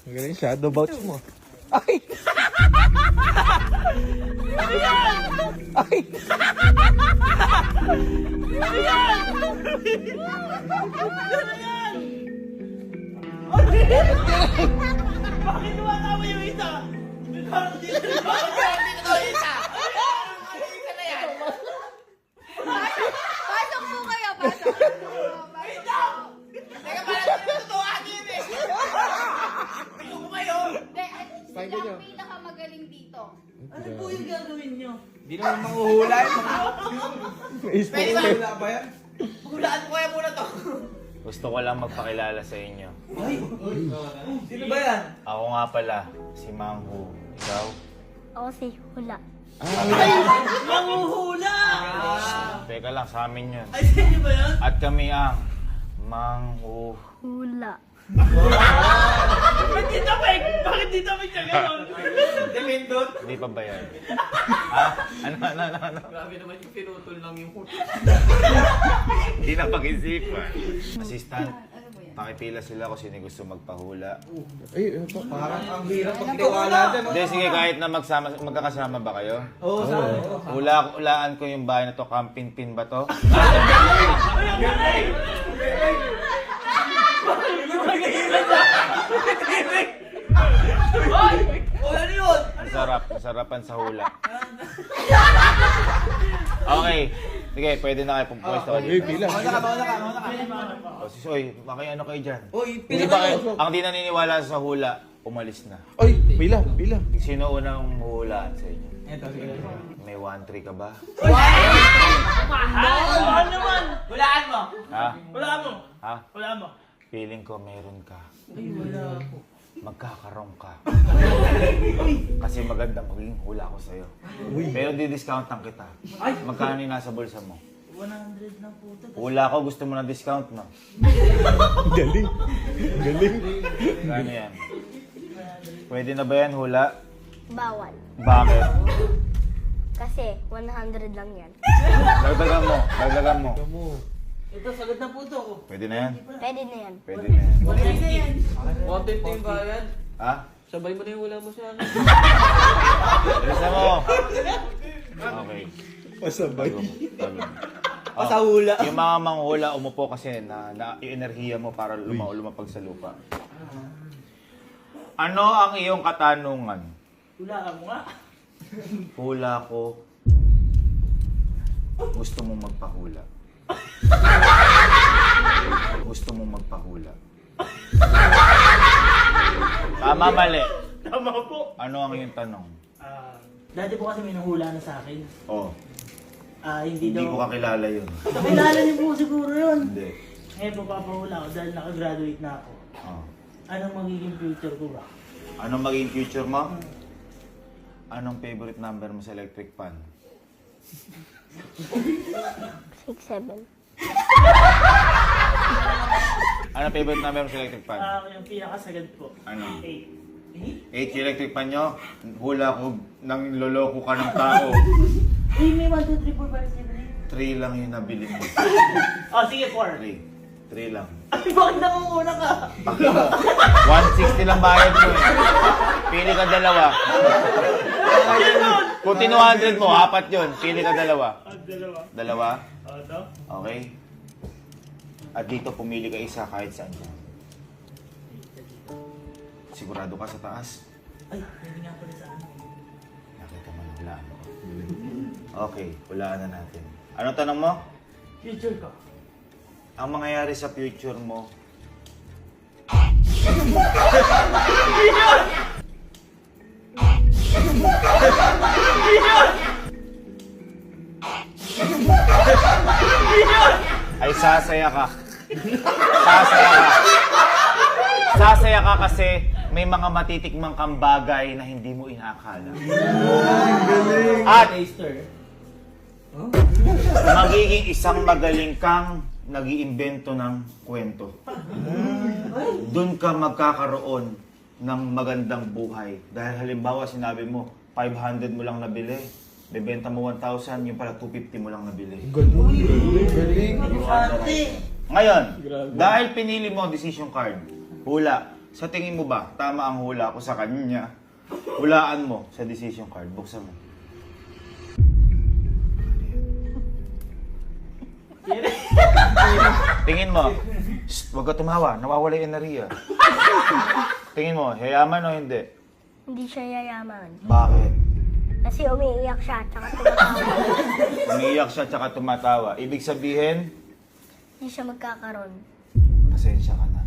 Magaling shadow bounce mo. Ay! Ay! Bakit tumatama yung isa? Bakit dito yung isa? Pasok po kayo, pasok. Teka, parang tinututuan yun eh. Ikaw ko kayo. Sila ang pinakamagaling dito. Ano po yung gagawin nyo? Hindi naman manghuhula yun. Pwede ba? Hula ba yan? Hulaan ko kaya muna to. Gusto ko lang magpakilala sa inyo. Ay! Sino ba yan? Ako nga pala, si Manghu. Ikaw? Ako si Hula. Manghuhula! Teka lang, sa amin yun. Ay, sa inyo ba yan? At kami ang Manghu. Hula. Bakit dito Peg? Bakit dito Peg siya gano'n? Demendot. Hindi pa ba yan? Ha? Ano? Grabe naman yung pinutol lang yung hula. Hindi na pag-isipan. Assistant, pakipila sila kung sino gusto magpahula. Ay, ano pa? Parang ang hirap pagtiwala dyan. Hindi, sige, kahit na magkakasama ba kayo? Oo, sabi. Hulaan ko yung bahay na to, Kampin-Pin ba to? Hoy! O ano yun? Masarapan sa hula. Okay, sige, pwede na kayo pumpuesto ka Ay, dito. pila. Mauna ka. O, Oy, baka ano kayo dyan? Uy, Hindi ba kayo, ang di naniniwala sa hula, umalis na. Ay, pila. Sino unang huhulaan sa inyo? Ito, sige. May 1-3 ka ba? Mahal naman! Hulaan mo! Ha? Hulaan mo! Ha? Hulaan mo! Feeling ko meron ka. Ay, wala po. Magkakaroon ka. Kasi maganda magiging hula ko sa'yo. Pero di-discount lang kita. Magkano yung nasa bulsa mo? 100 na po ito. Hula ko, gusto mo na discount, no? Galing. Gano yan? Pwede na ba yan hula? Bawal. Bakit? Kasi 100 lang yan. Dagdagan mo. Ito, sagad na po ito. Pwede na yan? Pwede na yan. Pwede na yan. 150 yung bayad. Ha? Sabay mo na yung hula mo sa akin. Bilisan mo! Okay. Pasabay. Pasahula. Yung mga manghula, umupo kasi na yung enerhiya mo para lumapag sa lupa. Ano ang iyong katanungan? Hulaan mo nga. Hula ko. Gusto mong magpahula. Gusto mong magpahula. Tama, mali. Tama po. Ano ang iyong tanong? Dati po kasi may nahula na sa akin. Oh, Hindi hindi ko daw... kakilala yun. Kakilala niyo po siguro yun. Hindi. Ngayon po papahula ako dahil nakagraduate na ako. Oh. Anong magiging future ko ba? Anong maging future mo? Anong favorite number mo sa electric fan? 6-7. Anong favorite number mo sa electric fan? Yung pinakasagad po. Ano? 8. 8 yung electric fan nyo? Hula ko, nang loloko ka ng tao. May 1, 2, 3, 4, 5, 6, 3 lang yung nabili mo. 7, 8. Oh, sige, 4. 3 lang. Ay, bakit nangunguna ka? Bakit mo? 160 lang bayad mo eh. Pili ka dalawa. Kung 200 mo, 4 yun. Pili ka dalawa. Dalawa. Dalawa? Ito? Okay. At dito pumili ka isa kahit saan dyan. Sigurado ka sa taas? Ay, hindi nga pala sa ano. Nakita mo na hulaan mo. Okay, hulaan na natin. Ano tanong mo? Future ko. Ang mangyayari sa future mo, ay sasaya ka. Sasaya ka. Sasaya ka kasi may mga matitikmang kang bagay na hindi mo inaakala. At Taster. magiging isang magaling kang nag-iimbento ng kwento. Doon ka magkakaroon ng magandang buhay. Dahil halimbawa sinabi mo, 500 mo lang nabili. Bebenta mo 1,000, yung pala 250 mo lang nabili. Galing. Ate! Ngayon, dahil pinili mo ang decision card, hula, Sa tingin mo ba, tama ang hula ko sa kanya? Hulaan mo sa decision card. Buksan mo. Tingin mo. Shh, huwag ka tumawa. Nawawala yung enerhiya. Tingin mo, yayaman o hindi? Hindi siya yayaman. Bakit? Kasi umiiyak siya, tsaka tumatawa. Umiiyak siya tsaka tumatawa. Ibig sabihin, Hindi siya magkakaroon. pasensya ka na.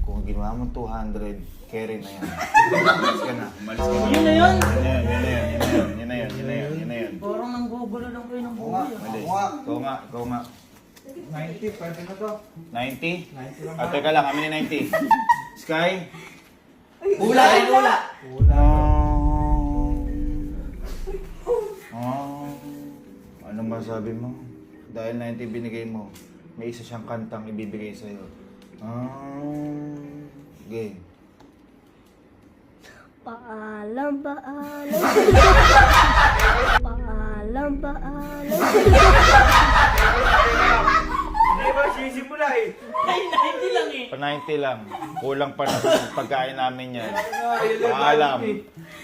Kung ginawa mo 200, carry na yan. Umalis ka na. Umalis ka na. Yun na yun. Yun na yun, yun na yun, yun na yun, yun na yun, yun na yun. Parang nanggugulo lang kayo ng buhay. Umalis. Ikaw nga, ikaw nga. 90, pwede na to. 90? 90 lang. Ah, teka lang, kami ni 90. Sky? Hula tayo, hula. Ano masabi mo? Dahil 90 binigay mo, may isa siyang kantang ibibigay sa'yo. Game. Paalam, paalam. Paalam, paalam. Hindi ba sisimula eh? Ay, 90 lang eh. Pa 90 lang. Kulang pa na pagkain namin yan. Paalam.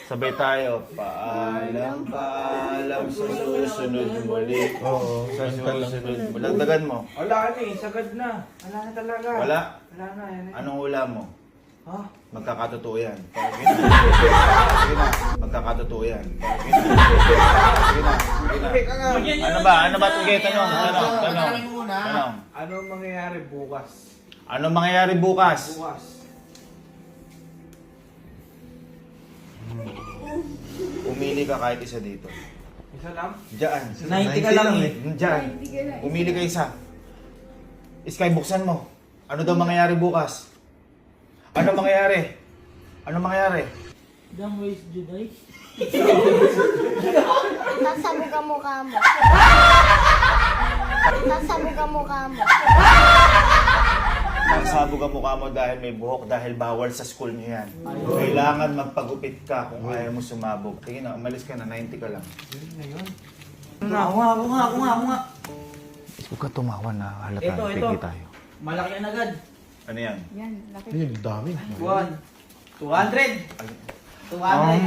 Sabay tayo. Paalam, paalam sa susunod muli. Oo, Sa kanta lang. susunod muli. Dagdagan mo. Wala na eh, sagad na. Wala na talaga. Wala? Wala na, yan eh. Anong hula mo? Ha? Magkakatotoo yan. Sige na. Sige na. Magkakatotoo yan. Sige na. Sige na. Sige na. Ano ba? Ano ba? Sige, tanong. Tanong. Ano mangyayari bukas? Ano mangyayari bukas? Bukas. Umili ka kahit isa dito. Isa lang? Diyan. 90 ka lang eh. Diyan. Umili ka isa. Sky, buksan mo. Ano daw mangyayari bukas? Ano mangyayari? Ano mangyayari? Damn ways, Juday. Sasabog ang mukha mo. Sasabog ang mukha mo. Nagsabog ang mukha mo dahil may buhok dahil bawal sa school niyo yan. Kailangan magpagupit ka kung ayaw mo sumabog. Tingin na, umalis ka na, 90 ka lang. Ako nga. Huwag ka tumawa na halata. Ito. Pigi tayo. Malaki yan agad. Ano yan? Ayun, dami. 1, 200. 200. 200.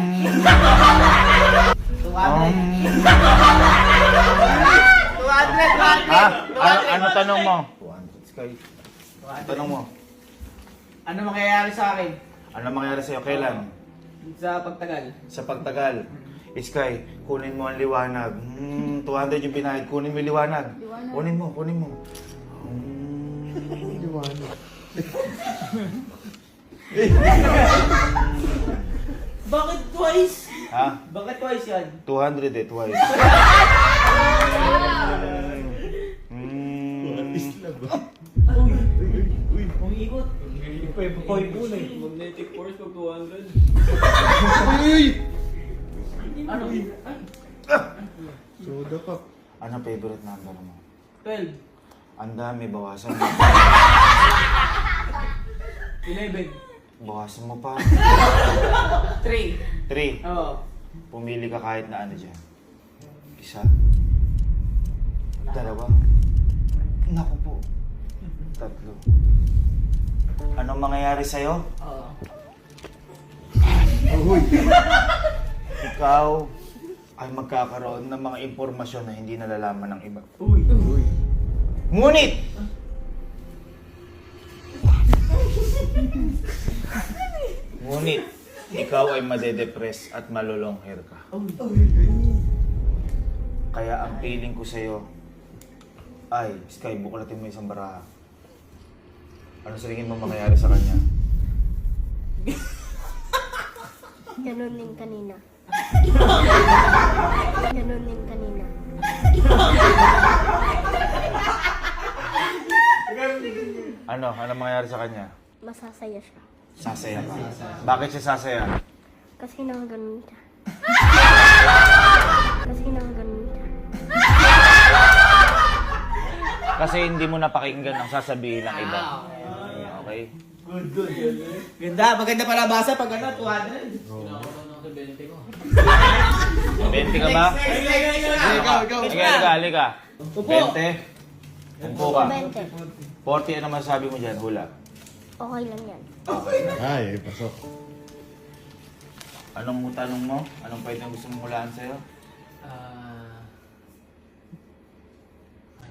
Ha? Ano tanong mo? 200, Sky. Tanong mo. Ano mangyayari sa akin? Ano mangyayari sa'yo? Kailan? Sa pagtagal. Sa pagtagal. Sky, kunin mo ang liwanag. 200 yung binayad. Kunin mo yung liwanag. Kunin mo. Liwanag. Bakit twice? Ha? Bakit twice yan? 200 twice. Uy, umiikot. Magnetic force pag 200. Ano? Ay, Soda ka. Ano favorite number mo? 12. Ang dami, bawasan mo. 11. Bawasan mo pa. 3. 3. Oo. Pumili ka kahit na ano dyan. Isa. Dalawa. Naku po. 3. Anong mangyayari sa'yo? Oo. Ikaw ay magkakaroon ng mga impormasyon na hindi nalalaman ng iba. Uy. Ngunit! Ngunit, ikaw ay madedepress at malulongher ka. Kaya ang feeling ko sa'yo ay, Sky, buklatin mo isang baraha. Ano sa tingin mo mangyayari sa kanya? Ganun din kanina. Ganun din kanina. Ano? Ano mangyayari sa kanya? Masasaya siya. Sasaya ka. Bakit siya sasaya? Kasi nang ganun siya. Kasi nang ganun siya. Kasi hindi mo napakinggan ang sasabihin ng iba. Okay? Ganda, maganda pala basa pag ano, 200. 20 ka ba? Sige, halika. Upo. 20? Upo ka. 20. 40, ano masasabi mo dyan? Hula. Okay lang yan. Ay, pasok. Anong tanong mo? Anong pwede gusto mong hulaan sa'yo?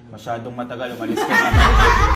Masyadong matagal, umalis ka na.